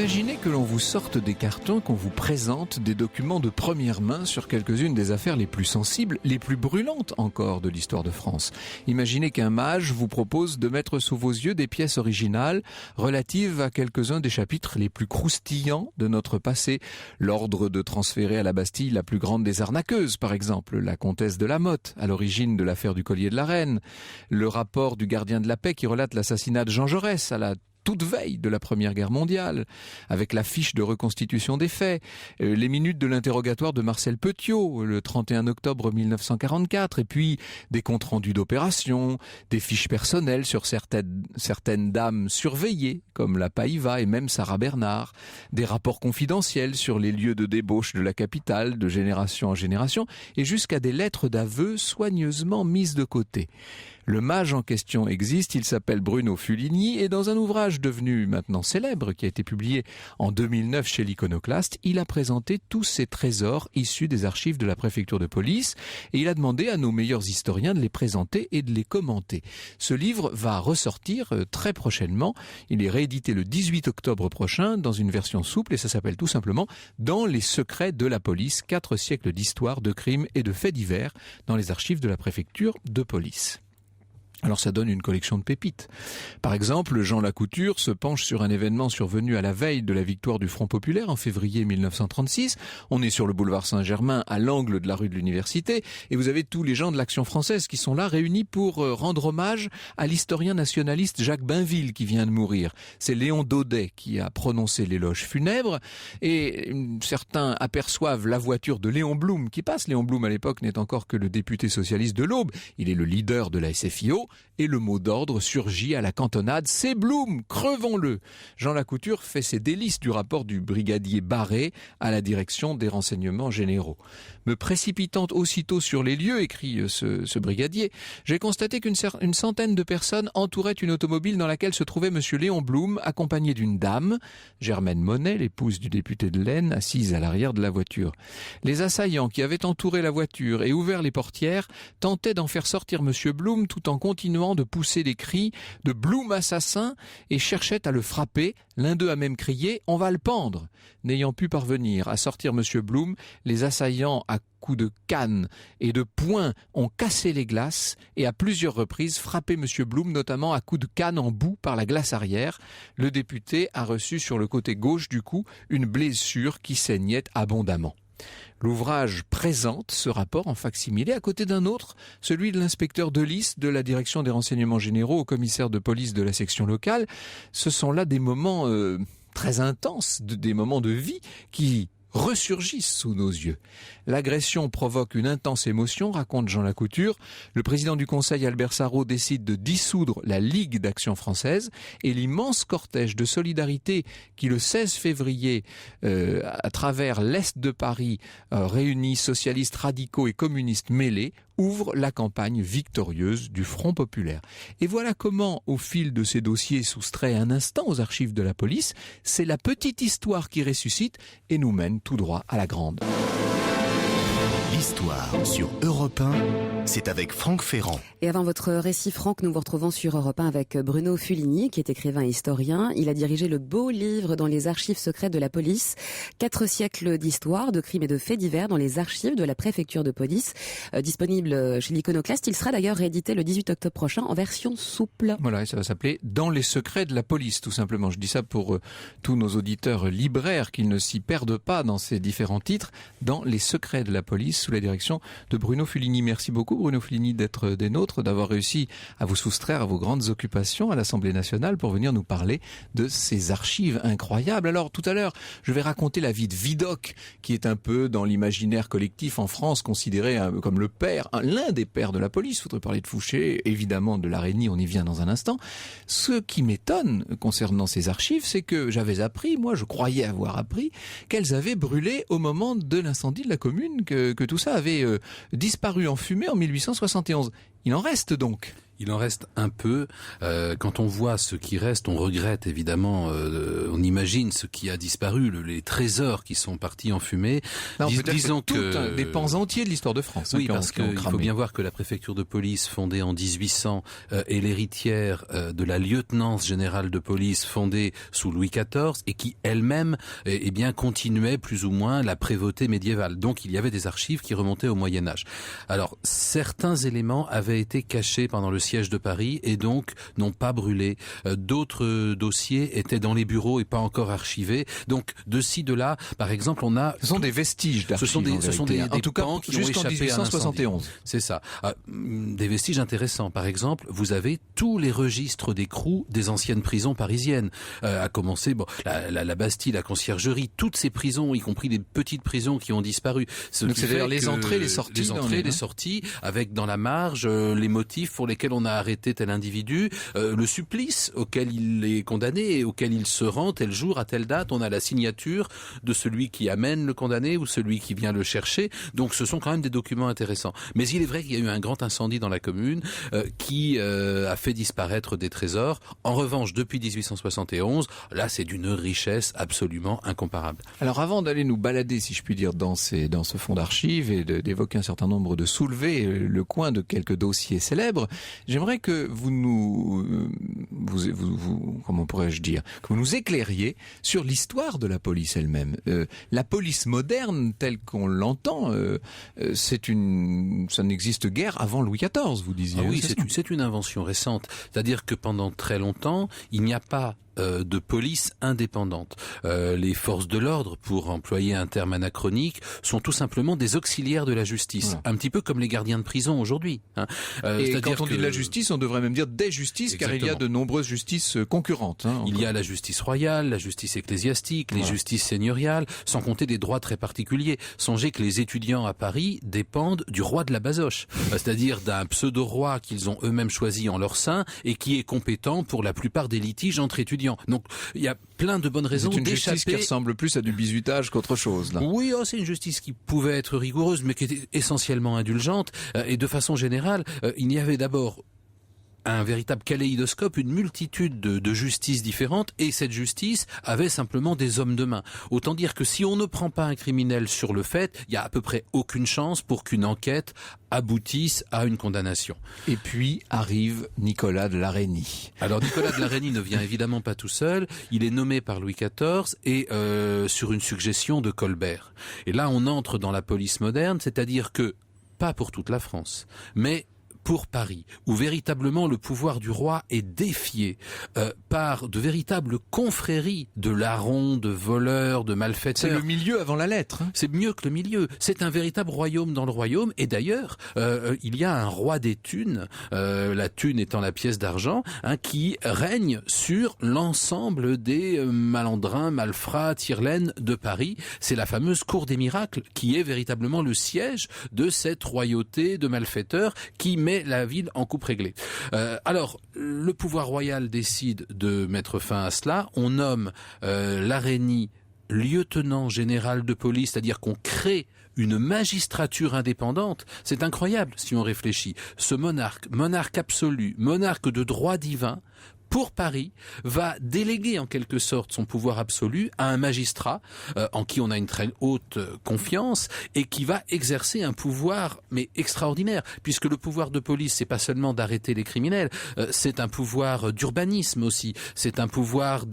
Imaginez que l'on vous sorte des cartons, qu'on vous présente des documents de première main sur quelques-unes des affaires les plus sensibles, les plus brûlantes encore de l'histoire de France. Imaginez qu'un mage vous propose de mettre sous vos yeux des pièces originales relatives à quelques-uns des chapitres les plus croustillants de notre passé. L'ordre de transférer à la Bastille la plus grande des arnaqueuses, par exemple, la comtesse de Lamotte, à l'origine de l'affaire du collier de la reine. Le rapport du gardien de la paix qui relate l'assassinat de Jean Jaurès à la toute veille de la Première Guerre mondiale, avec la fiche de reconstitution des faits, les minutes de l'interrogatoire de Marcel Petiot, le 31 octobre 1944, et puis des comptes rendus d'opérations, des fiches personnelles sur certaines dames surveillées, comme la Païva et même Sarah Bernard, des rapports confidentiels sur les lieux de débauche de la capitale, de génération en génération, et jusqu'à des lettres d'aveu soigneusement mises de côté. Le mage en question existe, il s'appelle Bruno Fuligny et dans un ouvrage devenu maintenant célèbre qui a été publié en 2009 chez l'Iconoclaste, il a présenté tous ces trésors issus des archives de la préfecture de police et il a demandé à nos meilleurs historiens de les présenter et de les commenter. Ce livre va ressortir très prochainement, il est réédité le 18 octobre prochain dans une version souple et ça s'appelle tout simplement « Dans les secrets de la police, 4 siècles d'histoire, de crimes et de faits divers dans les archives de la préfecture de police ». Alors ça donne une collection de pépites. Par exemple, Jean Lacouture se penche sur un événement survenu à la veille de la victoire du Front populaire en février 1936. On est sur le boulevard Saint-Germain, à l'angle de la rue de l'Université, et vous avez tous les gens de l'Action française qui sont là, réunis pour rendre hommage à l'historien nationaliste Jacques Bainville qui vient de mourir. C'est Léon Daudet qui a prononcé l'éloge funèbre, et certains aperçoivent la voiture de Léon Blum qui passe. Léon Blum à l'époque n'est encore que le député socialiste de l'Aube. Il est le leader de la SFIO. Et le mot d'ordre surgit à la cantonade, c'est Blum, crevons-le. Jean Lacouture fait ses délices du rapport du brigadier Barré à la direction des renseignements généraux. Me précipitant aussitôt sur les lieux, écrit ce brigadier, j'ai constaté qu'une centaine de personnes entouraient une automobile dans laquelle se trouvait monsieur Léon Blum, accompagné d'une dame, Germaine Monet, l'épouse du député de l'Aisne, assise à l'arrière de la voiture. Les assaillants qui avaient entouré la voiture et ouvert les portières tentaient d'en faire sortir monsieur Blum tout en continuant de pousser des cris de Blum assassin et cherchaient à le frapper. L'un d'eux a même crié « On va le pendre !» N'ayant pu parvenir à sortir monsieur Blum, les assaillants à coups de canne et de poing ont cassé les glaces et à plusieurs reprises frappé monsieur Blum, notamment à coups de canne en bout par la glace arrière. Le député a reçu sur le côté gauche du cou une blessure qui saignait abondamment. L'ouvrage présente ce rapport en fac-similé à côté d'un autre, celui de l'inspecteur Delis de la direction des renseignements généraux au commissaire de police de la section locale. Ce sont là des moments très intenses, des moments de vie qui ressurgissent sous nos yeux. L'agression provoque une intense émotion, raconte Jean Lacouture. Le président du Conseil, Albert Sarraut, décide de dissoudre la Ligue d'Action Française et l'immense cortège de solidarité qui, le 16 février, à travers l'Est de Paris, réunit socialistes radicaux et communistes mêlés, ouvre la campagne victorieuse du Front populaire. Et voilà comment, au fil de ces dossiers soustraits un instant aux archives de la police, c'est la petite histoire qui ressuscite et nous mène tout droit à la grande. L'histoire sur Europe 1, c'est avec Franck Ferrand. Et avant votre récit, Franck, nous vous retrouvons sur Europe 1 avec Bruno Fuligny, qui est écrivain et historien. Il a dirigé le beau livre dans les archives secrètes de la police, 4 siècles d'histoire, de crimes et de faits divers dans les archives de la préfecture de police, disponible chez l'Iconoclaste. Il sera d'ailleurs réédité le 18 octobre prochain en version souple. Voilà, et ça va s'appeler « Dans les secrets de la police », tout simplement. Je dis ça pour tous nos auditeurs libraires, qu'ils ne s'y perdent pas dans ces différents titres, « Dans les secrets de la police », sous la direction de Bruno Fuligny. Merci beaucoup Bruno Fuligny d'être des nôtres, d'avoir réussi à vous soustraire à vos grandes occupations à l'Assemblée nationale pour venir nous parler de ces archives incroyables. Alors tout à l'heure, je vais raconter la vie de Vidocq, qui est un peu dans l'imaginaire collectif en France, considéré comme le père, l'un des pères de la police. Il faudrait parler de Fouché, évidemment de Larigny, on y vient dans un instant. Ce qui m'étonne concernant ces archives, c'est que j'avais appris, moi je croyais avoir appris, qu'elles avaient brûlé au moment de l'incendie de la commune, que tout ça avait disparu en fumée en 1871. Il en reste donc. Il en reste un peu. Quand on voit ce qui reste, on regrette évidemment, on imagine ce qui a disparu, les trésors qui sont partis en fumée. Disons que des pans entiers de l'histoire de France. Oui, parce qu'il faut bien voir que la préfecture de police fondée en 1800 est l'héritière de la lieutenance générale de police fondée sous Louis XIV et qui elle-même bien continuait plus ou moins la prévôté médiévale. Donc il y avait des archives qui remontaient au Moyen-Âge. Alors certains éléments avaient été cachés pendant le siège de Paris et donc n'ont pas brûlé. D'autres dossiers étaient dans les bureaux et pas encore archivés. Donc de ci, de là, par exemple, on a... Ce sont des vestiges d'archives. Ce sont des en tout cas, pans qui ont échappé 1871. C'est ça. Des vestiges intéressants. Par exemple, vous avez tous les registres d'écrous des anciennes prisons parisiennes. À commencer, la Bastille, la Conciergerie, toutes ces prisons, y compris les petites prisons qui ont disparu. Donc c'est d'ailleurs les entrées, les sorties. Les entrées, les sorties, avec dans la marge les motifs pour lesquels on a arrêté tel individu, le supplice auquel il est condamné et auquel il se rend tel jour, à telle date. On a la signature de celui qui amène le condamné ou celui qui vient le chercher. Donc ce sont quand même des documents intéressants. Mais il est vrai qu'il y a eu un grand incendie dans la commune qui a fait disparaître des trésors. En revanche, depuis 1871, là c'est d'une richesse absolument incomparable. Alors avant d'aller nous balader, si je puis dire, dans ce fonds d'archives et d'évoquer un certain nombre de soulevés, le coin de quelques dossiers célèbres, j'aimerais que vous comment pourrais-je dire, que vous nous éclairiez sur l'histoire de la police elle-même. La police moderne, telle qu'on l'entend, ça n'existe guère avant Louis XIV, vous disiez. Ah oui, c'est une invention récente. C'est-à-dire que pendant très longtemps, il n'y a pas de police indépendante. Les forces de l'ordre, pour employer un terme anachronique, sont tout simplement des auxiliaires de la justice. Voilà. Un petit peu comme les gardiens de prison aujourd'hui. Et quand on dit de la justice, on devrait même dire des justices, car il y a de nombreuses justices concurrentes. Il y a la justice royale, la justice ecclésiastique, les justices seigneuriales, sans compter des droits très particuliers. Songez que les étudiants à Paris dépendent du roi de la Basoche, c'est-à-dire d'un pseudo-roi qu'ils ont eux-mêmes choisi en leur sein et qui est compétent pour la plupart des litiges entre étudiants. Donc il y a plein de bonnes raisons d'échapper. C'est une justice qui ressemble plus à du bizutage qu'autre chose, là. Oui, c'est une justice qui pouvait être rigoureuse, mais qui était essentiellement indulgente. Et de façon générale, il y avait d'abord un véritable kaléidoscope, une multitude de justices différentes, et cette justice avait simplement des hommes de main. Autant dire que si on ne prend pas un criminel sur le fait, il y a à peu près aucune chance pour qu'une enquête aboutisse à une condamnation. Et puis arrive Nicolas de La Reynie. Alors Nicolas de La Reynie ne vient évidemment pas tout seul, il est nommé par Louis XIV et sur une suggestion de Colbert. Et là on entre dans la police moderne, c'est-à-dire que, pas pour toute la France, mais pour Paris, où véritablement le pouvoir du roi est défié par de véritables confréries de larrons, de voleurs, de malfaiteurs. C'est le milieu avant la lettre. C'est mieux que le milieu. C'est un véritable royaume dans le royaume. Et d'ailleurs, il y a un roi des thunes, la thune étant la pièce d'argent, qui règne sur l'ensemble des malandrins, malfrats, tire-laines de Paris. C'est la fameuse cour des miracles qui est véritablement le siège de cette royauté de malfaiteurs qui met la ville en coupe réglée. Alors, le pouvoir royal décide de mettre fin à cela. On nomme La Reynie lieutenant général de police, c'est-à-dire qu'on crée une magistrature indépendante. C'est incroyable si on réfléchit. Ce monarque absolu, monarque de droit divin, pour Paris, va déléguer en quelque sorte son pouvoir absolu à un magistrat en qui on a une très haute confiance et qui va exercer un pouvoir mais extraordinaire, puisque le pouvoir de police, c'est pas seulement d'arrêter les criminels, c'est un pouvoir d'urbanisme aussi, c'est un pouvoir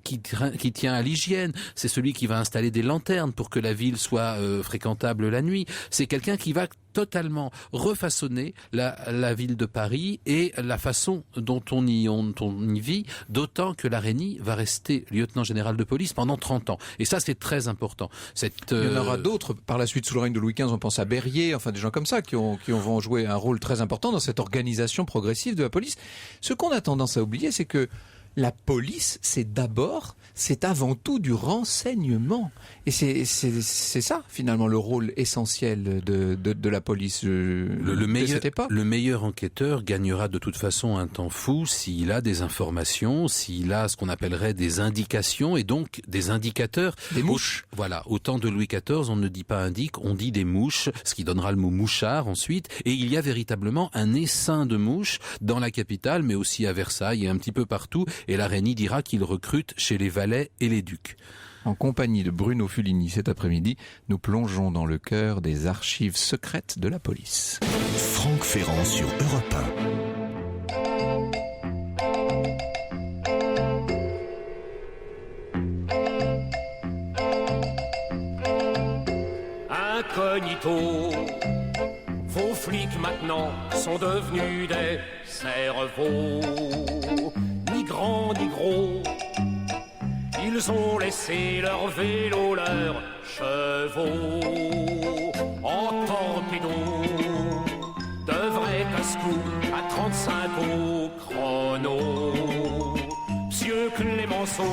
qui tient à l'hygiène, c'est celui qui va installer des lanternes pour que la ville soit fréquentable la nuit, c'est quelqu'un qui va totalement refaçonner la ville de Paris et la façon dont on y vit, d'autant que La Reynie va rester lieutenant général de police pendant 30 ans. Et ça, c'est très important. Il y en aura d'autres par la suite sous le règne de Louis XV, on pense à Berryer, enfin des gens comme ça qui vont jouer un rôle très important dans cette organisation progressive de la police. Ce qu'on a tendance à oublier, c'est que la police, c'est avant tout du renseignement. Et c'est ça, finalement, le rôle essentiel de la police de cette époque. Le meilleur enquêteur gagnera de toute façon un temps fou s'il a des informations, s'il a ce qu'on appellerait des indications et donc des indicateurs. Des mouches. Voilà, au temps de Louis XIV, on ne dit pas indique, on dit des mouches, ce qui donnera le mot mouchard ensuite. Et il y a véritablement un essaim de mouches dans la capitale, mais aussi à Versailles et un petit peu partout. Et la Reynie dira qu'il recrute chez les valets et les ducs. En compagnie de Bruno Fuligny cet après-midi, nous plongeons dans le cœur des archives secrètes de la police. Franck Ferrand sur Europe 1. Incognito, vos flics maintenant sont devenus des cerveaux. Ni grands ni gros, ils ont laissé leur vélo, leurs chevaux en torpedo, de vrais casse-cou à 35 au chrono. Monsieur Clémenceau.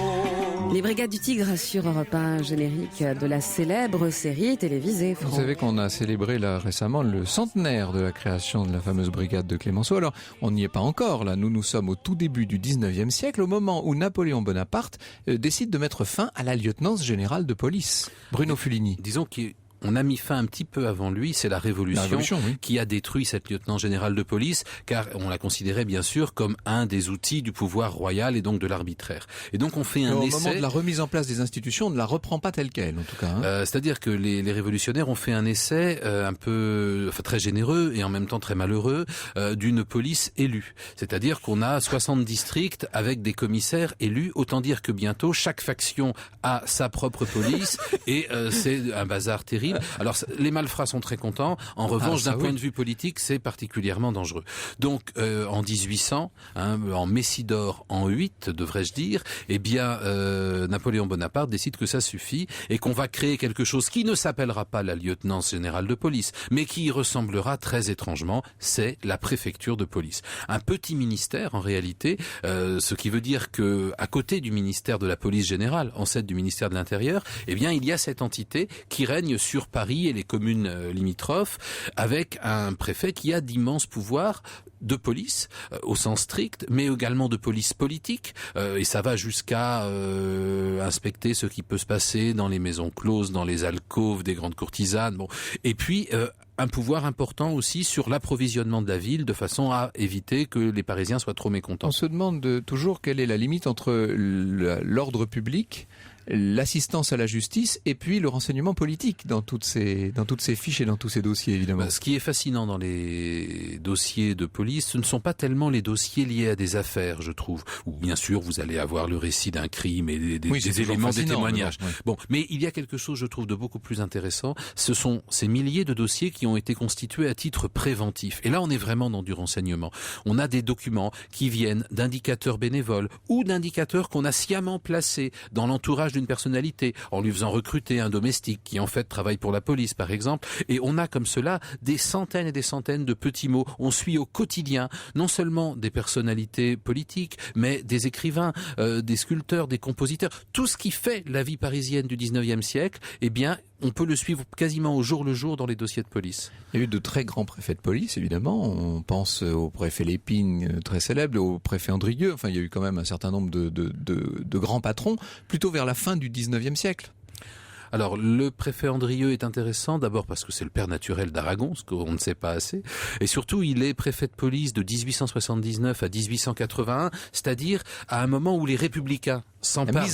Les Brigades du Tigre sur Europe 1, générique de la célèbre série télévisée. Franck. Vous savez qu'on a célébré là récemment le centenaire de la création de la fameuse brigade de Clémenceau. Alors, on n'y est pas encore là. Nous sommes au tout début du 19e siècle, au moment où Napoléon Bonaparte décide de mettre fin à la lieutenance générale de police. Bruno Fuligny. Disons qu'on a mis fin un petit peu avant lui, c'est la Révolution, oui. qui a détruit cette lieutenant général de police, car on la considérait bien sûr comme un des outils du pouvoir royal et donc de l'arbitraire. Et donc on fait un essai... Au moment de la remise en place des institutions, on ne la reprend pas telle qu'elle, en tout cas. C'est-à-dire que les révolutionnaires ont fait un essai très généreux et en même temps très malheureux d'une police élue. C'est-à-dire qu'on a 60 districts avec des commissaires élus. Autant dire que bientôt, chaque faction a sa propre police et c'est un bazar terrible. Alors, les malfrats sont très contents. En revanche, d'un point de vue politique, c'est particulièrement dangereux. Donc, en 1800, en Messidor en 8, devrais-je dire, eh bien, Napoléon Bonaparte décide que ça suffit et qu'on va créer quelque chose qui ne s'appellera pas la lieutenance générale de police, mais qui y ressemblera très étrangement, c'est la préfecture de police. Un petit ministère, en réalité, ce qui veut dire que, à côté du ministère de la police générale, ancêtre du ministère de l'Intérieur, eh bien, il y a cette entité qui règne sur Paris et les communes limitrophes, avec un préfet qui a d'immenses pouvoirs de police au sens strict, mais également de police politique, et ça va jusqu'à inspecter ce qui peut se passer dans les maisons closes, dans les alcôves des grandes courtisanes. Bon, et puis un pouvoir important aussi sur l'approvisionnement de la ville, de façon à éviter que les Parisiens soient trop mécontents. On se demande toujours quelle est la limite entre l'ordre public, l'assistance à la justice et puis le renseignement politique dans toutes ces fiches et dans tous ces dossiers, évidemment. Ce qui est fascinant dans les dossiers de police, ce ne sont pas tellement les dossiers liés à des affaires, je trouve, où bien sûr vous allez avoir le récit d'un crime et des éléments, des témoignages. Bon, mais il y a quelque chose, je trouve, de beaucoup plus intéressant. Ce sont ces milliers de dossiers qui ont été constitués à titre préventif. Et là, on est vraiment dans du renseignement. On a des documents qui viennent d'indicateurs bénévoles ou d'indicateurs qu'on a sciemment placés dans l'entourage d'une personnalité, en lui faisant recruter un domestique qui en fait travaille pour la police par exemple, et on a comme cela des centaines et des centaines de petits mots. On suit au quotidien non seulement des personnalités politiques, mais des écrivains, des sculpteurs, des compositeurs, tout ce qui fait la vie parisienne du 19e siècle, eh bien on peut le suivre quasiment au jour le jour dans les dossiers de police. Il y a eu de très grands préfets de police, évidemment. On pense au préfet Lépine, très célèbre, au préfet Andrieux. Enfin, il y a eu quand même un certain nombre de grands patrons, plutôt vers la fin du 19e siècle. Alors, le préfet Andrieux est intéressant, d'abord parce que c'est le père naturel d'Aragon, ce qu'on ne sait pas assez, et surtout, il est préfet de police de 1879 à 1881, c'est-à-dire à un moment où les républicains s'emparent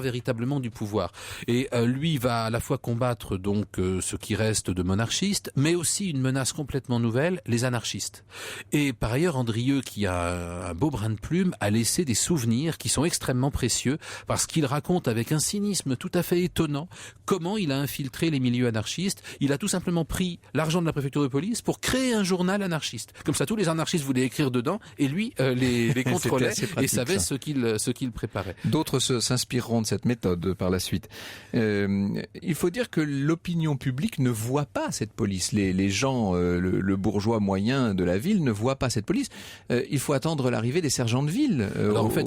véritablement du pouvoir. Et lui va à la fois combattre donc ce qui reste de monarchistes, mais aussi une menace complètement nouvelle, les anarchistes. Et par ailleurs, Andrieux, qui a un beau brin de plume, a laissé des souvenirs qui sont extrêmement précieux, parce qu'il raconte avec un cynisme mécanisme tout à fait étonnant. Comment il a infiltré les milieux anarchistes? Il a tout simplement pris l'argent de la préfecture de police pour créer un journal anarchiste. Comme ça, tous les anarchistes voulaient écrire dedans et lui les contrôlait et savait ce qu'il préparait. D'autres s'inspireront de cette méthode par la suite. Il faut dire que l'opinion publique ne voit pas cette police. Les gens, le bourgeois moyen de la ville ne voit pas cette police. Il faut attendre l'arrivée des sergents de ville. Alors en fait,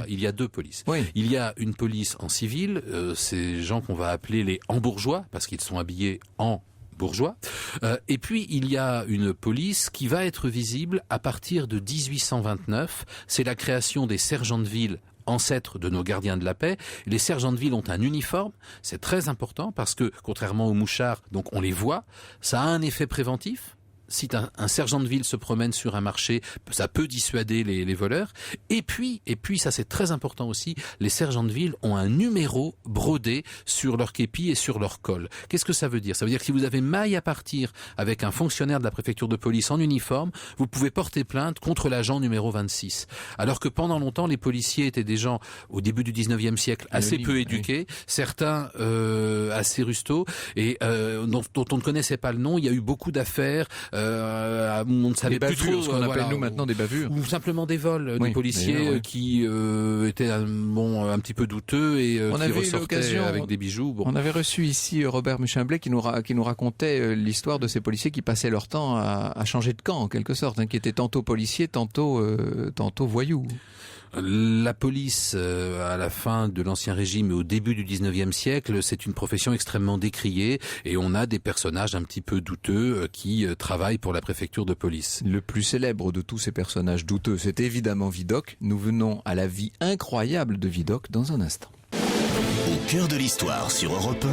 il y a deux polices. Oui. Il y a une police en civil, ces gens qu'on va appeler les en-bourgeois, parce qu'ils sont habillés en bourgeois. Et puis, il y a une police qui va être visible à partir de 1829. C'est la création des sergents de ville, ancêtres de nos gardiens de la paix. Les sergents de ville ont un uniforme, c'est très important parce que, contrairement aux mouchards, donc on les voit, ça a un effet préventif. Si un sergent de ville se promène sur un marché, ça peut dissuader les voleurs. Et puis, ça c'est très important aussi, les sergents de ville ont un numéro brodé sur leur képi et sur leur col. Qu'est-ce que ça veut dire? Ça veut dire que si vous avez maille à partir avec un fonctionnaire de la préfecture de police en uniforme, vous pouvez porter plainte contre l'agent numéro 26. Alors que pendant longtemps, les policiers étaient des gens, au début du 19e siècle, assez peu éduqués, certains assez rustos, et dont on ne connaissait pas le nom. Il y a eu beaucoup d'affaires. On ne savait plus trop ce qu'on appelle nous maintenant des bavures, ou simplement des vols des policiers qui étaient un petit peu douteux et qui ressortaient avec des bijoux. On avait reçu ici Robert Muchimblet qui nous racontait l'histoire de ces policiers qui passaient leur temps à changer de camp en quelque sorte, qui étaient tantôt policiers, tantôt voyous. La police, à la fin de l'Ancien Régime et au début du 19e siècle, c'est une profession extrêmement décriée et on a des personnages un petit peu douteux qui travaillent pour la préfecture de police. Le plus célèbre de tous ces personnages douteux, c'est évidemment Vidocq. Nous venons à la vie incroyable de Vidocq dans un instant. Au cœur de l'histoire sur Europe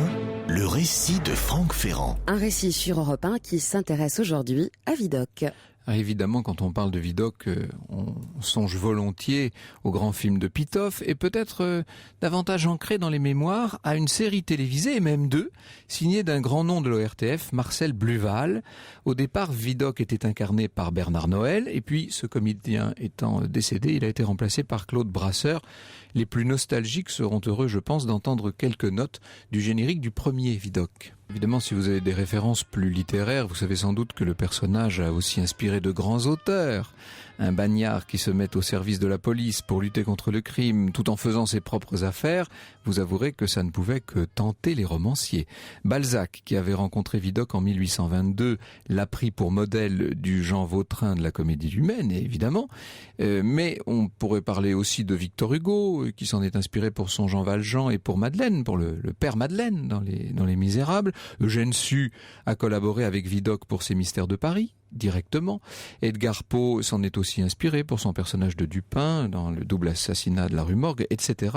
1, le récit de Franck Ferrand. Un récit sur Europe 1 qui s'intéresse aujourd'hui à Vidocq. Alors évidemment, quand on parle de Vidocq, on songe volontiers au grand film de Pitof et peut-être davantage ancré dans les mémoires à une série télévisée, et même deux, signée d'un grand nom de l'ORTF, Marcel Bluval. Au départ, Vidocq était incarné par Bernard Noël et puis, ce comédien étant décédé, il a été remplacé par Claude Brasseur. Les plus nostalgiques seront heureux, je pense, d'entendre quelques notes du générique du premier Vidocq. Évidemment, si vous avez des références plus littéraires, vous savez sans doute que le personnage a aussi inspiré de grands auteurs. Un bagnard qui se met au service de la police pour lutter contre le crime tout en faisant ses propres affaires, vous avouerez que ça ne pouvait que tenter les romanciers. Balzac, qui avait rencontré Vidocq en 1822, l'a pris pour modèle du Jean Vautrin de la comédie humaine, évidemment. Mais on pourrait parler aussi de Victor Hugo, qui s'en est inspiré pour son Jean Valjean et pour Madeleine, pour le père Madeleine dans Les Misérables. Eugène Sue a collaboré avec Vidocq pour ses Mystères de Paris, directement. Edgar Poe s'en est aussi inspiré pour son personnage de Dupin dans le double assassinat de la rue Morgue, etc.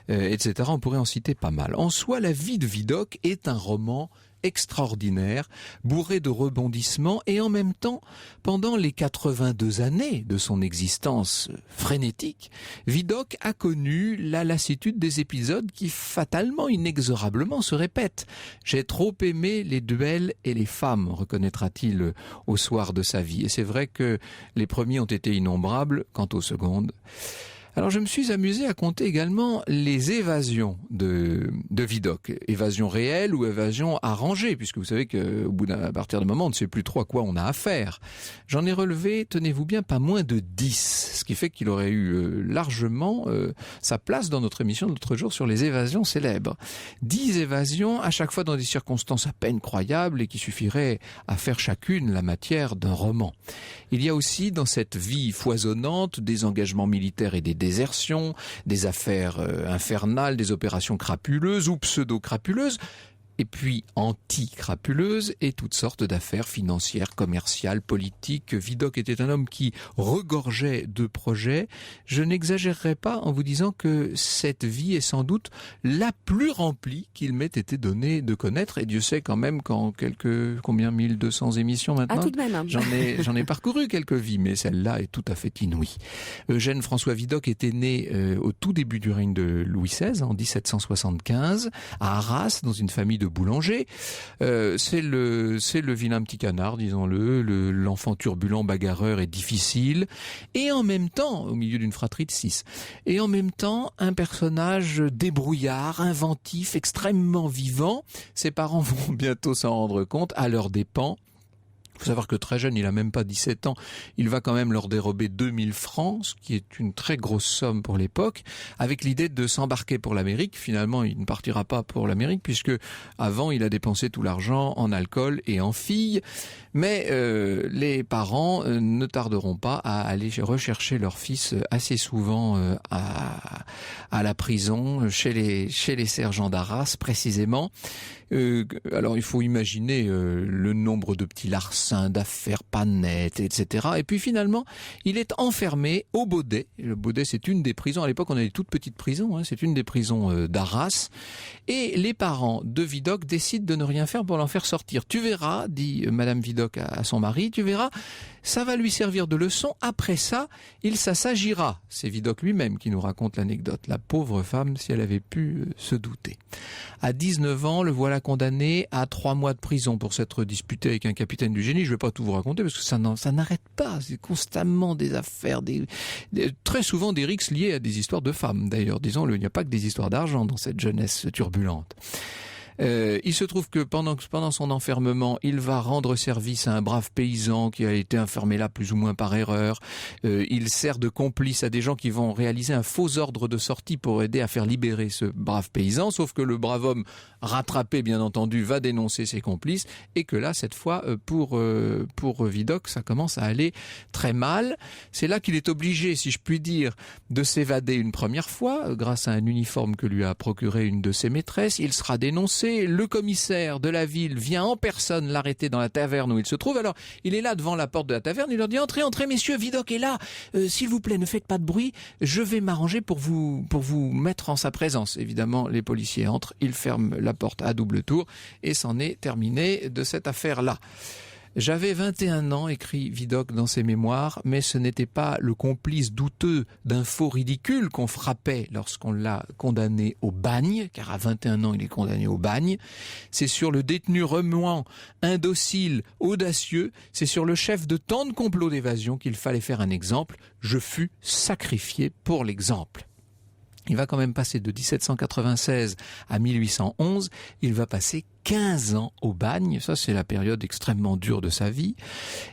On pourrait en citer pas mal. En soi, la vie de Vidocq est un roman extraordinaire, bourré de rebondissements et en même temps, pendant les 82 années de son existence frénétique, Vidocq a connu la lassitude des épisodes qui fatalement, inexorablement se répètent. J'ai trop aimé les duels et les femmes, reconnaîtra-t-il au soir de sa vie. Et c'est vrai que les premiers ont été innombrables, quant aux secondes. Alors je me suis amusé à compter également les évasions de Vidocq. Évasions réelles ou évasions arrangées, puisque vous savez qu'à partir d'un moment, on ne sait plus trop à quoi on a affaire. J'en ai relevé, tenez-vous bien, pas moins de 10, ce qui fait qu'il aurait eu largement sa place dans notre émission de l'autre jour sur les évasions célèbres. 10 évasions, à chaque fois dans des circonstances à peine croyables et qui suffiraient à faire chacune la matière d'un roman. Il y a aussi dans cette vie foisonnante des engagements militaires et des désertions, des affaires infernales, des opérations crapuleuses ou pseudo-crapuleuses, et puis anti-crapuleuses et toutes sortes d'affaires financières, commerciales, politiques. Vidocq était un homme qui regorgeait de projets. Je n'exagérerai pas en vous disant que cette vie est sans doute la plus remplie qu'il m'ait été donné de connaître, et Dieu sait quand même qu'en 1200 émissions maintenant. Ah, tout de même. J'en ai parcouru quelques vies, mais celle-là est tout à fait inouïe. Eugène François Vidocq était né au tout début du règne de Louis XVI, en 1775, à Arras, dans une famille de de boulanger. C'est le vilain petit canard, disons-le, l'enfant turbulent, bagarreur et difficile. Et en même temps, au milieu d'une fratrie de 6, et en même temps, un personnage débrouillard, inventif, extrêmement vivant. Ses parents vont bientôt s'en rendre compte à leurs dépens. Il faut savoir que très jeune, il a même pas 17 ans, il va quand même leur dérober 2000 francs, ce qui est une très grosse somme pour l'époque, avec l'idée de s'embarquer pour l'Amérique. Finalement, il ne partira pas pour l'Amérique, puisque avant, il a dépensé tout l'argent en alcool et en filles. Mais les parents ne tarderont pas à aller rechercher leur fils assez souvent à la prison, chez les sergents d'Arras précisément. Alors il faut imaginer le nombre de petits larcins, d'affaires pas nettes, etc. Et puis finalement, il est enfermé au Baudet. Le Baudet, c'est une des prisons. À l'époque, on avait toutes petites prisons. C'est une des prisons d'Arras. Et les parents de Vidocq décident de ne rien faire pour l'en faire sortir. Tu verras, dit Madame Vidocq à son mari, tu verras, ça va lui servir de leçon. Après ça, il s'agira. C'est Vidocq lui-même qui nous raconte l'anecdote. La pauvre femme, si elle avait pu se douter. À 19 ans, le voilà condamné à 3 mois de prison pour s'être disputé avec un capitaine du génie. Je ne vais pas tout vous raconter parce que ça n'arrête pas. C'est constamment des affaires, très souvent des rixes liés à des histoires de femmes. D'ailleurs, disons-le, il n'y a pas que des histoires d'argent dans cette jeunesse turbulente. Il se trouve que pendant son enfermement, il va rendre service à un brave paysan qui a été enfermé là plus ou moins par erreur. Il sert de complice à des gens qui vont réaliser un faux ordre de sortie pour aider à faire libérer ce brave paysan, sauf que le brave homme, rattrapé bien entendu, va dénoncer ses complices et que là, cette fois, pour Vidocq, ça commence à aller très mal. C'est là qu'il est obligé, si je puis dire, de s'évader une première fois grâce à un uniforme que lui a procuré une de ses maîtresses. Il sera dénoncé. Le commissaire de la ville vient en personne l'arrêter dans la taverne où il se trouve. Alors, il est là devant la porte de la taverne. Il leur dit « Entrez, messieurs, Vidocq est là. S'il vous plaît, ne faites pas de bruit. Je vais m'arranger pour vous mettre en sa présence. » Évidemment, les policiers entrent. Ils ferment la porte à double tour et c'en est terminé de cette affaire-là. J'avais 21 ans, écrit Vidocq dans ses mémoires, mais ce n'était pas le complice douteux d'un faux ridicule qu'on frappait lorsqu'on l'a condamné au bagne, car à 21 ans il est condamné au bagne. C'est sur le détenu remuant, indocile, audacieux, c'est sur le chef de tant de complots d'évasion qu'il fallait faire un exemple. Je fus sacrifié pour l'exemple. Il va quand même passer de 1796 à 1811, il va passer 15 ans au bagne, ça c'est la période extrêmement dure de sa vie,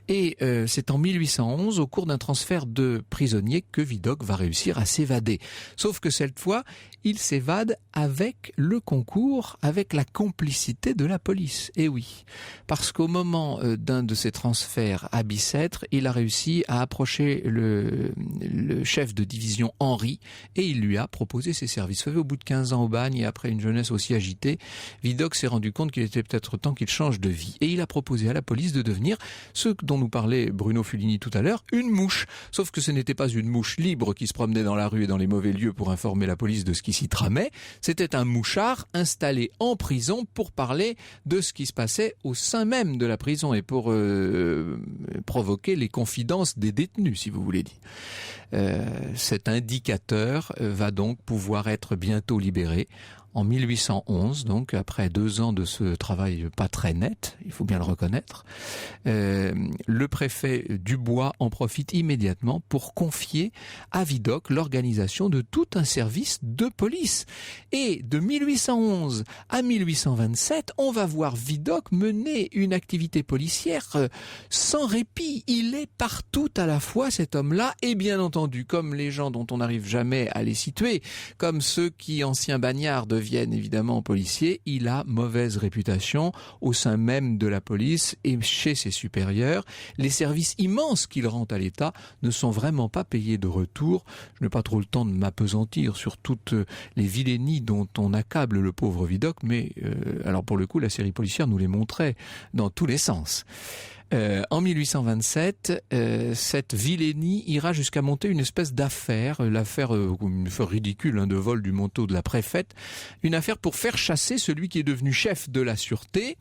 et c'est en 1811, au cours d'un transfert de prisonniers, que Vidocq va réussir à s'évader. Sauf que cette fois, il s'évade avec le concours, avec la complicité de la police. Et oui, parce qu'au moment d'un de ces transferts à Bicêtre, il a réussi à approcher le chef de division Henri, et il lui a proposé ses services. Vous savez, au bout de 15 ans au bagne, et après une jeunesse aussi agitée, Vidocq s'est rendu compte qu'il était peut-être temps qu'il change de vie. Et il a proposé à la police de devenir, ce dont nous parlait Bruno Fulini tout à l'heure, une mouche. Sauf que ce n'était pas une mouche libre qui se promenait dans la rue et dans les mauvais lieux pour informer la police de ce qui s'y tramait. C'était un mouchard installé en prison pour parler de ce qui se passait au sein même de la prison et pour provoquer les confidences des détenus, si vous voulez dire. Cet indicateur va donc pouvoir être bientôt libéré. En 1811, donc après 2 ans de ce travail pas très net, il faut bien le reconnaître, le préfet Dubois en profite immédiatement pour confier à Vidocq l'organisation de tout un service de police. Et de 1811 à 1827, on va voir Vidocq mener une activité policière sans répit. Il est partout à la fois, cet homme-là, et bien entendu, comme les gens dont on n'arrive jamais à les situer, comme ceux qui, anciens bagnards, deviennent évidemment policiers, il a mauvaise réputation au sein même de la police et chez ses supérieurs. Les services immenses qu'il rend à l'État ne sont vraiment pas payés de retour. Je n'ai pas trop le temps de m'appesantir sur toutes les vilainies dont on accable le pauvre Vidocq, mais alors pour le coup, la série policière nous les montrait dans tous les sens. En 1827, cette vilainie ira jusqu'à monter une espèce d'affaire, une affaire ridicule de vol du manteau de la préfète, une affaire pour faire chasser celui qui est devenu chef de la sûreté.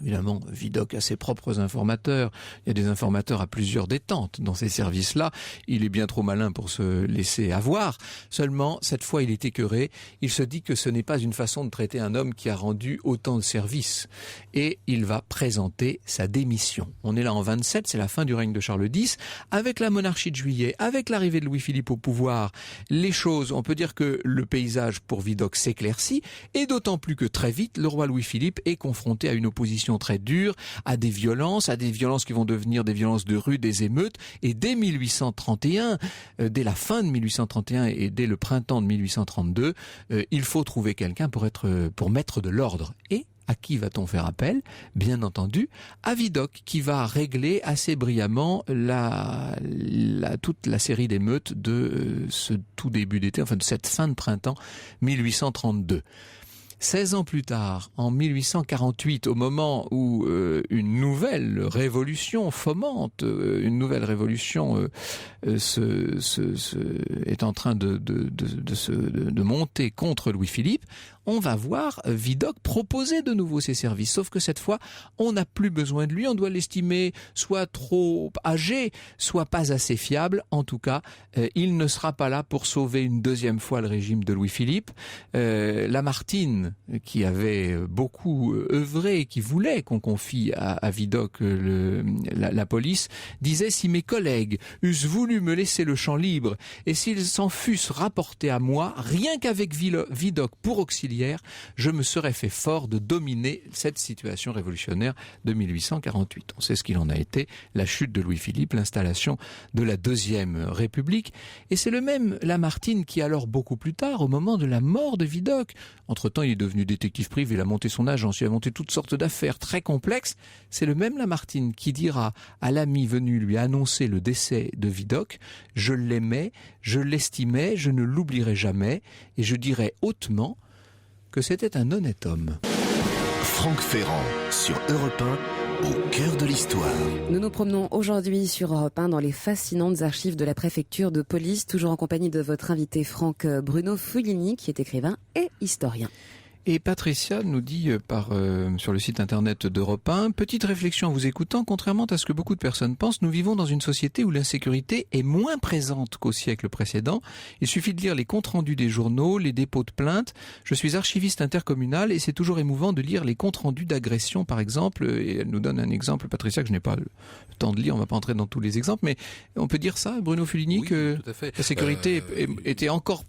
Évidemment, Vidocq a ses propres informateurs. Il y a des informateurs à plusieurs détentes dans ces services-là. Il est bien trop malin pour se laisser avoir. Seulement, cette fois, il est écœuré. Il se dit que ce n'est pas une façon de traiter un homme qui a rendu autant de services. Et il va présenter sa démission. On est là en 27, c'est la fin du règne de Charles X. Avec la monarchie de Juillet, avec l'arrivée de Louis-Philippe au pouvoir, les choses, on peut dire que le paysage pour Vidocq s'éclaircit. Et d'autant plus que très vite, le roi Louis-Philippe est confronté à une opposition très dure, à des violences qui vont devenir des violences de rue, des émeutes. Et dès 1831, dès la fin de 1831 et dès le printemps de 1832, il faut trouver quelqu'un pour mettre de l'ordre. Et à qui va-t-on faire appel? Bien entendu, à Vidocq, qui va régler assez brillamment toute la série d'émeutes de ce tout début d'été, enfin de cette fin de printemps 1832. 16 ans plus tard, en 1848, au moment où une nouvelle révolution est en train de monter contre Louis-Philippe, on va voir Vidocq proposer de nouveau ses services. Sauf que cette fois, on n'a plus besoin de lui. On doit l'estimer soit trop âgé, soit pas assez fiable. En tout cas, il ne sera pas là pour sauver une deuxième fois le régime de Louis-Philippe. Lamartine, qui avait beaucoup œuvré et qui voulait qu'on confie à Vidocq la police, disait: si mes collègues eussent voulu me laisser le champ libre et s'ils s'en fussent rapportés à moi, rien qu'avec Vidocq pour auxiliaire, je me serais fait fort de dominer cette situation révolutionnaire de 1848. On sait ce qu'il en a été, la chute de Louis-Philippe, l'installation de la Deuxième République. Et c'est le même Lamartine qui, alors beaucoup plus tard, au moment de la mort de Vidocq, entre-temps il est devenu détective privé, il a monté son agence, il a monté toutes sortes d'affaires très complexes, c'est le même Lamartine qui dira à l'ami venu lui annoncer le décès de Vidocq: je l'aimais, je l'estimais, je ne l'oublierai jamais, et je dirais hautement que c'était un honnête homme. Franck Ferrand, sur Europe 1, au cœur de l'histoire. Nous nous promenons aujourd'hui sur Europe 1 dans les fascinantes archives de la préfecture de police, toujours en compagnie de votre invité Franck Bruno Fulini, qui est écrivain et historien. Et Patricia nous dit sur le site internet d'Europe 1, petite réflexion en vous écoutant, contrairement à ce que beaucoup de personnes pensent, nous vivons dans une société où l'insécurité est moins présente qu'au siècle précédent. Il suffit de lire les comptes rendus des journaux, les dépôts de plaintes. Je suis archiviste intercommunal et c'est toujours émouvant de lire les comptes rendus d'agression, par exemple. Et elle nous donne un exemple, Patricia, que je n'ai pas le temps de lire, on ne va pas entrer dans tous les exemples, mais on peut dire ça, Bruno Fulini, oui, que tout à fait. La sécurité était encore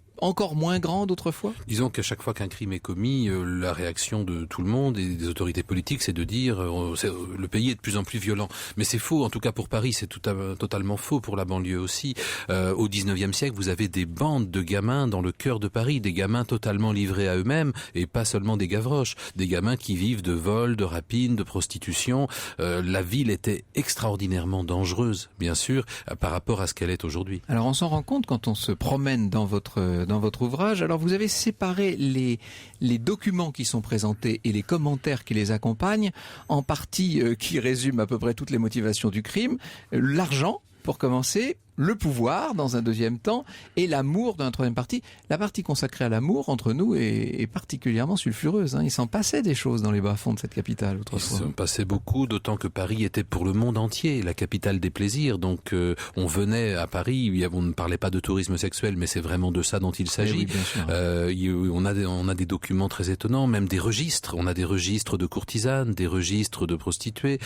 moins grande autrefois? Disons qu'à chaque fois qu'un crime est commis, la réaction de tout le monde et des autorités politiques, c'est de dire le pays est de plus en plus violent. Mais c'est faux, en tout cas pour Paris, c'est totalement faux pour la banlieue aussi. Au 19e siècle, vous avez des bandes de gamins dans le cœur de Paris, des gamins totalement livrés à eux-mêmes, et pas seulement des Gavroches, des gamins qui vivent de vols, de rapines, de prostitution. La ville était extraordinairement dangereuse, bien sûr, par rapport à ce qu'elle est aujourd'hui. Alors on s'en rend compte quand on se promène dans votre ouvrage. Alors vous avez séparé les documents qui sont présentés et les commentaires qui les accompagnent en parties qui résument à peu près toutes les motivations du crime. L'argent, pour commencer, le pouvoir dans un deuxième temps et l'amour dans la troisième partie. La partie consacrée à l'amour entre nous est particulièrement sulfureuse. Il s'en passait des choses dans les bas-fonds de cette capitale autrefois. Il s'en passait beaucoup, d'autant que Paris était pour le monde entier la capitale des plaisirs. Donc on venait à Paris, on ne parlait pas de tourisme sexuel, mais c'est vraiment de ça dont il s'agit. Oui, on a des documents très étonnants, même des registres. On a des registres de courtisanes, des registres de prostituées,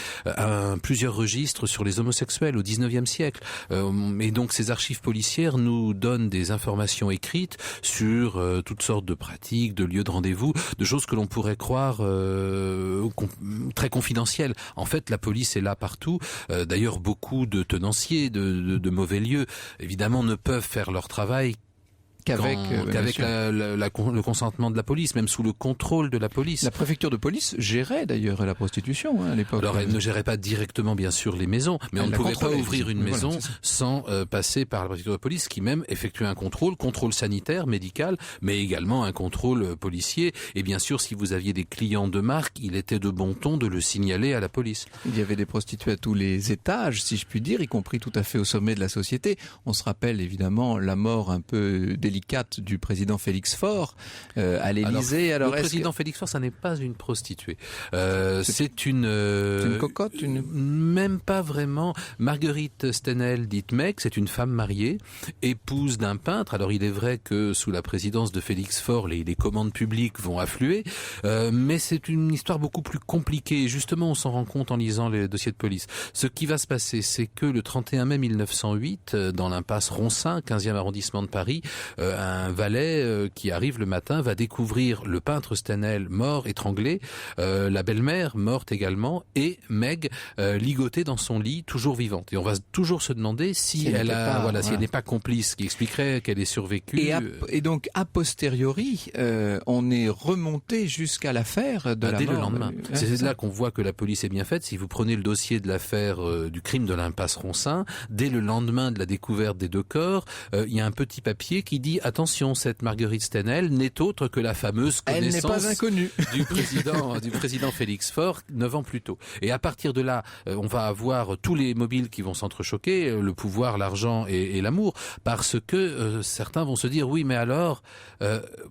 plusieurs registres sur les homosexuels au 19e siècle. Et donc ces archives policières nous donnent des informations écrites sur toutes sortes de pratiques, de lieux de rendez-vous, de choses que l'on pourrait croire très confidentielles. En fait, la police est là partout. D'ailleurs, beaucoup de tenanciers de mauvais lieux, évidemment, ne peuvent faire leur travail qu'avec le consentement de la police, même sous le contrôle de la police. La préfecture de police gérait d'ailleurs la prostitution à l'époque. Alors elle ne gérait pas directement bien sûr les maisons, mais on ne pouvait pas ouvrir une maison sans passer par la préfecture de police qui même effectuait un contrôle sanitaire, médical, mais également un contrôle policier. Et bien sûr, si vous aviez des clients de marque, il était de bon ton de le signaler à la police. Il y avait des prostituées à tous les étages, si je puis dire, y compris tout à fait au sommet de la société. On se rappelle évidemment la mort un peu délicate délicate du président Félix Faure à l'Élysée. Alors, le président Félix Faure, ça n'est pas une prostituée. C'est une cocotte, même pas vraiment. Marguerite Stenel, dite Meg, c'est une femme mariée, épouse d'un peintre. Alors il est vrai que sous la présidence de Félix Faure, les commandes publiques vont affluer, mais c'est une histoire beaucoup plus compliquée. Et justement, on s'en rend compte en lisant les dossiers de police. Ce qui va se passer, c'est que le 31 mai 1908, dans l'impasse Roncin, 15e arrondissement de Paris, un valet qui arrive le matin va découvrir le peintre Stenel mort, étranglé, la belle-mère morte également, et Meg ligotée dans son lit, toujours vivante. Et on va toujours se demander si elle n'est pas complice, ce qui expliquerait qu'elle ait survécu. Et donc, a posteriori, on est remonté jusqu'à l'affaire de la mort. Dès le lendemain. C'est là qu'on voit que la police est bien faite. Si vous prenez le dossier de l'affaire du crime de l'impasse Roncin, dès le lendemain de la découverte des deux corps, il y a un petit papier qui dit « Attention, cette Marguerite Stenel n'est autre que la fameuse connaissance elle n'est pas inconnue. du président Félix Faure 9 ans plus tôt ». Et à partir de là, on va avoir tous les mobiles qui vont s'entrechoquer, le pouvoir, l'argent et l'amour, parce que certains vont se dire « Oui, mais alors,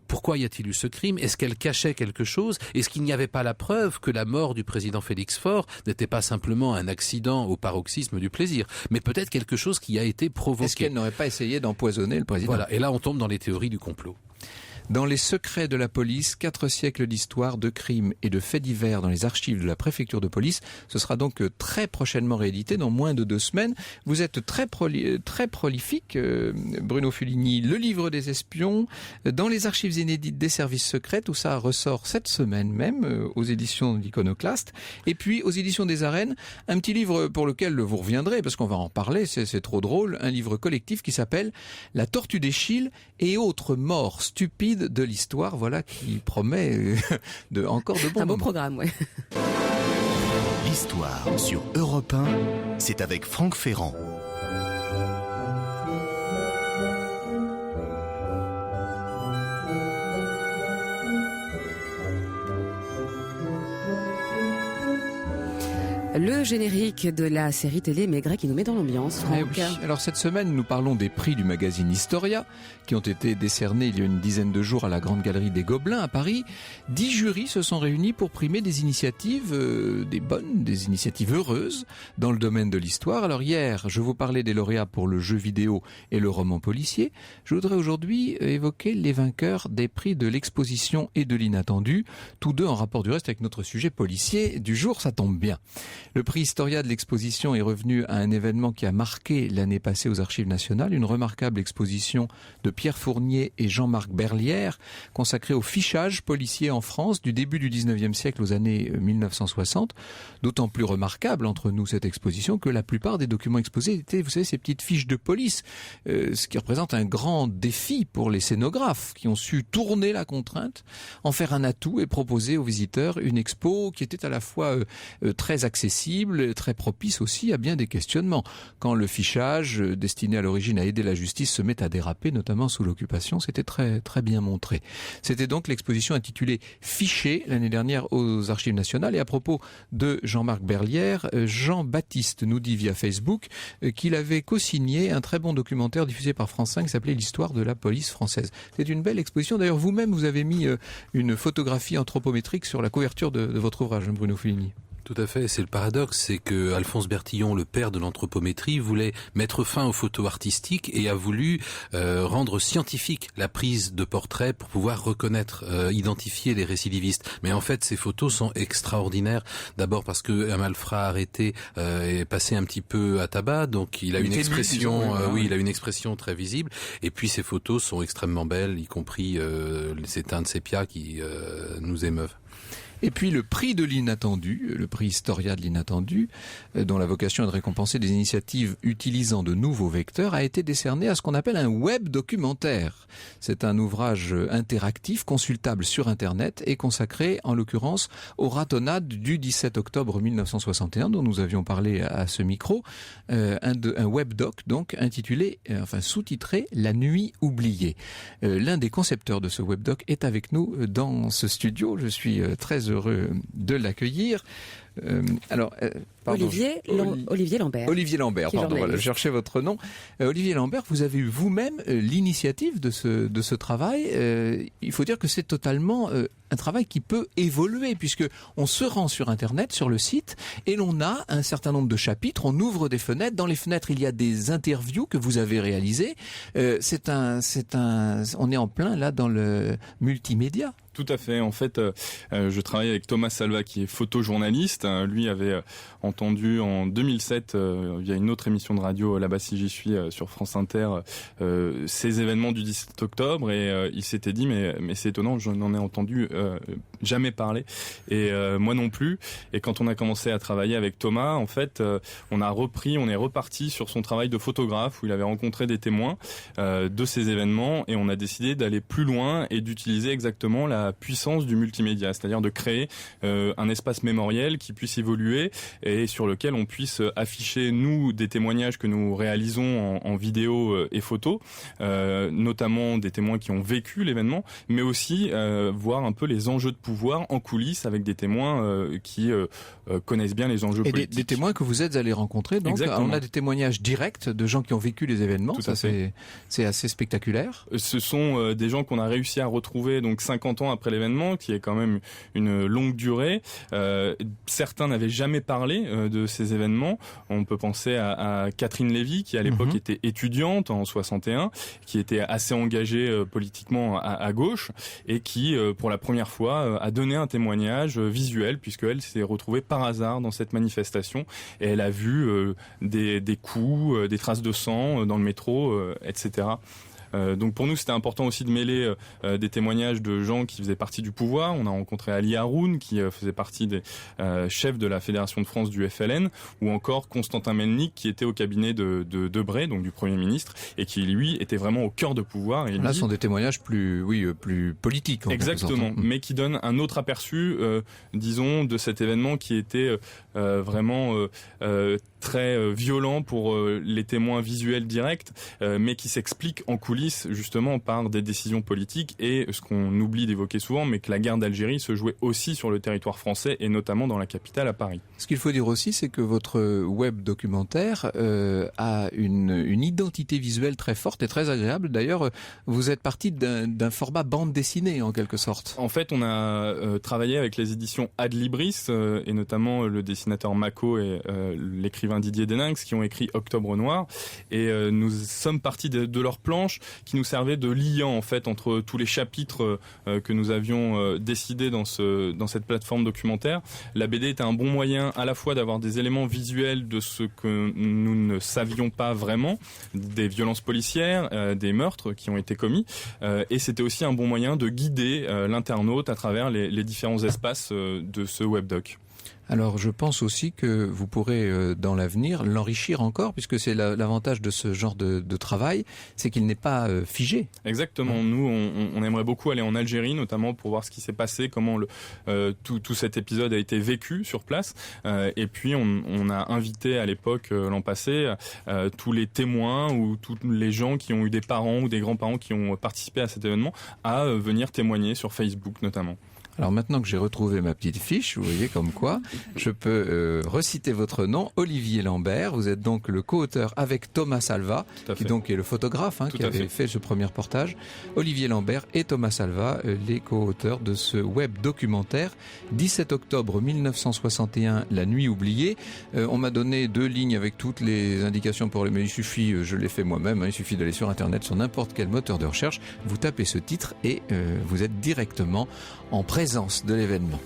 pourquoi y a-t-il eu ce crime? Est-ce qu'elle cachait quelque chose? Est-ce qu'il n'y avait pas la preuve que la mort du président Félix Faure n'était pas simplement un accident au paroxysme du plaisir, mais peut-être quelque chose qui a été provoqué? Est-ce qu'elle n'aurait pas essayé d'empoisonner le président? Voilà, et là on tombe dans les théories du complot. Dans les secrets de la police, 4 siècles d'histoire, de crimes et de faits divers dans les archives de la préfecture de police. Ce sera donc très prochainement réédité, dans moins de 2 semaines. Vous êtes très prolifique, Bruno Fuligny. Le livre des espions, dans les archives inédites des services secrets, tout ça ressort cette semaine même, aux éditions d'Iconoclaste. Et puis, aux éditions des Arènes, un petit livre pour lequel vous reviendrez, parce qu'on va en parler, c'est trop drôle, un livre collectif qui s'appelle « La tortue d'Eschyle et autres morts stupides de l'histoire », voilà qui promet encore de bons moments. Un beau programme, ouais. L'histoire sur Europe 1, c'est avec Franck Ferrand. Le générique de la série télé Maigret qui nous met dans l'ambiance, Franck. Oui. Alors cette semaine, nous parlons des prix du magazine Historia qui ont été décernés il y a une dizaine de jours à la Grande Galerie des Gobelins à Paris. 10 jurys se sont réunis pour primer des initiatives, des initiatives heureuses dans le domaine de l'histoire. Alors hier, je vous parlais des lauréats pour le jeu vidéo et le roman policier. Je voudrais aujourd'hui évoquer les vainqueurs des prix de l'exposition et de l'inattendu, tous deux en rapport du reste avec notre sujet policier du jour, ça tombe bien. Le prix Historia de l'exposition est revenu à un événement qui a marqué l'année passée aux Archives nationales, une remarquable exposition de Pierre Fournier et Jean-Marc Berlière consacrée au fichage policier en France du début du 19e siècle aux années 1960. D'autant plus remarquable entre nous cette exposition que la plupart des documents exposés étaient, vous savez, ces petites fiches de police, ce qui représente un grand défi pour les scénographes qui ont su tourner la contrainte, en faire un atout et proposer aux visiteurs une expo qui était à la fois très accessible, très propice aussi à bien des questionnements. Quand le fichage, destiné à l'origine à aider la justice, se met à déraper, notamment sous l'occupation, c'était très, très bien montré. C'était donc l'exposition intitulée « Fiché » l'année dernière aux Archives nationales. Et à propos de Jean-Marc Berlière, Jean-Baptiste nous dit via Facebook qu'il avait co-signé un très bon documentaire diffusé par France 5 qui s'appelait « L'histoire de la police française ». C'est une belle exposition. D'ailleurs, vous-même, vous avez mis une photographie anthropométrique sur la couverture de votre ouvrage, Bruno Fuligny. Tout à fait, c'est le paradoxe, c'est que Alphonse Bertillon, le père de l'anthropométrie, voulait mettre fin aux photos artistiques et a voulu rendre scientifique la prise de portraits pour pouvoir reconnaître, identifier les récidivistes. Mais en fait, ces photos sont extraordinaires. D'abord parce que un malfrat arrêté est passé un petit peu à tabac, donc il a une expression, il a une expression très visible. Et puis ces photos sont extrêmement belles, y compris ces teintes sépia qui nous émeuvent. Et puis le prix de l'inattendu, le prix Historia de l'inattendu, dont la vocation est de récompenser des initiatives utilisant de nouveaux vecteurs, a été décerné à ce qu'on appelle un web documentaire. C'est un ouvrage interactif, consultable sur Internet et consacré en l'occurrence aux ratonnades du 17 octobre 1961 dont nous avions parlé à ce micro. Un webdoc donc intitulé, sous-titré « La nuit oubliée ». L'un des concepteurs de ce webdoc est avec nous dans ce studio. Je suis très heureux de l'accueillir. Olivier Lambert. Olivier Lambert, pardon, voilà, je cherchais votre nom. Olivier Lambert, vous avez eu vous-même l'initiative de ce travail. Il faut dire que c'est totalement un travail qui peut évoluer, puisque on se rend sur Internet, sur le site, et l'on a un certain nombre de chapitres, on ouvre des fenêtres. Dans les fenêtres, il y a des interviews que vous avez réalisées. On est en plein là dans le multimédia. Tout à fait. En fait, je travaille avec Thomas Salva, qui est photojournaliste. Lui avait entendu en 2007, via une autre émission de radio, Là-bas si j'y suis, sur France Inter, ces événements du 17 octobre. Et il s'était dit, mais c'est étonnant, je n'en ai entendu jamais parler. Et moi non plus. Et quand on a commencé à travailler avec Thomas, en fait, on est reparti sur son travail de photographe, où il avait rencontré des témoins de ces événements. Et on a décidé d'aller plus loin et d'utiliser exactement la puissance du multimédia, c'est-à-dire de créer un espace mémoriel qui puisse évoluer et sur lequel on puisse afficher, nous, des témoignages que nous réalisons en vidéo et photo, notamment des témoins qui ont vécu l'événement, mais aussi voir un peu les enjeux de pouvoir en coulisses avec des témoins qui connaissent bien les enjeux politiques. Des témoins que vous êtes allés rencontrer, donc on a des témoignages directs de gens qui ont vécu les événements. Tout à fait. C'est assez spectaculaire. Ce sont des gens qu'on a réussi à retrouver donc 50 ans après l'événement, qui est quand même une longue durée. Certains n'avaient jamais parlé de ces événements. On peut penser à Catherine Lévy, qui à l'époque était étudiante en 61, qui était assez engagée politiquement à gauche, et qui, pour la première fois, a donné un témoignage visuel, puisqu'elle s'est retrouvée par hasard dans cette manifestation, et elle a vu des coups, des traces de sang dans le métro, etc. Donc pour nous, c'était important aussi de mêler des témoignages de gens qui faisaient partie du pouvoir. On a rencontré Ali Haroun, qui faisait partie des chefs de la Fédération de France du FLN, ou encore Constantin Melnik, qui était au cabinet de Debré, donc du Premier ministre, et qui, lui, était vraiment au cœur de pouvoir. Et là, ce sont des témoignages plus politiques. Exactement, mais qui donnent un autre aperçu, disons, de cet événement qui était vraiment très violent pour les témoins visuels directs, mais qui s'explique en coulisses justement par des décisions politiques, et ce qu'on oublie d'évoquer souvent, mais que la guerre d'Algérie se jouait aussi sur le territoire français, et notamment dans la capitale, à Paris. Ce qu'il faut dire aussi, c'est que votre web documentaire a une identité visuelle très forte et très agréable. D'ailleurs, vous êtes parti d'un format bande dessinée en quelque sorte. En fait, on a travaillé avec les éditions Adlibris, et notamment le dessinateur Mako et l'écrivain Didier Deninx, qui ont écrit Octobre Noir, et nous sommes partis de leur planche, qui nous servait de liant en fait entre tous les chapitres que nous avions décidé dans cette plateforme documentaire. La BD était un bon moyen à la fois d'avoir des éléments visuels de ce que nous ne savions pas vraiment, des violences policières, des meurtres qui ont été commis, et c'était aussi un bon moyen de guider l'internaute à travers les différents espaces de ce webdoc. Alors je pense aussi que vous pourrez dans l'avenir l'enrichir encore, puisque c'est l'avantage de ce genre de travail, c'est qu'il n'est pas figé. Exactement, nous on aimerait beaucoup aller en Algérie, notamment pour voir ce qui s'est passé, comment tout cet épisode a été vécu sur place, et puis on a invité à l'époque, l'an passé, tous les témoins ou tous les gens qui ont eu des parents ou des grands-parents qui ont participé à cet événement à venir témoigner sur Facebook notamment. Alors maintenant que j'ai retrouvé ma petite fiche, vous voyez comme quoi, je peux reciter votre nom, Olivier Lambert. Vous êtes donc le co-auteur avec Thomas Salva, qui donc est le photographe qui avait fait ce premier reportage. Olivier Lambert et Thomas Salva, les co-auteurs de ce web documentaire. 17 octobre 1961, La Nuit oubliée. On m'a donné 2 lignes avec toutes les indications pour les... Mais il suffit, je l'ai fait moi-même, il suffit d'aller sur Internet, sur n'importe quel moteur de recherche. Vous tapez ce titre et vous êtes directement en présence de l'événement.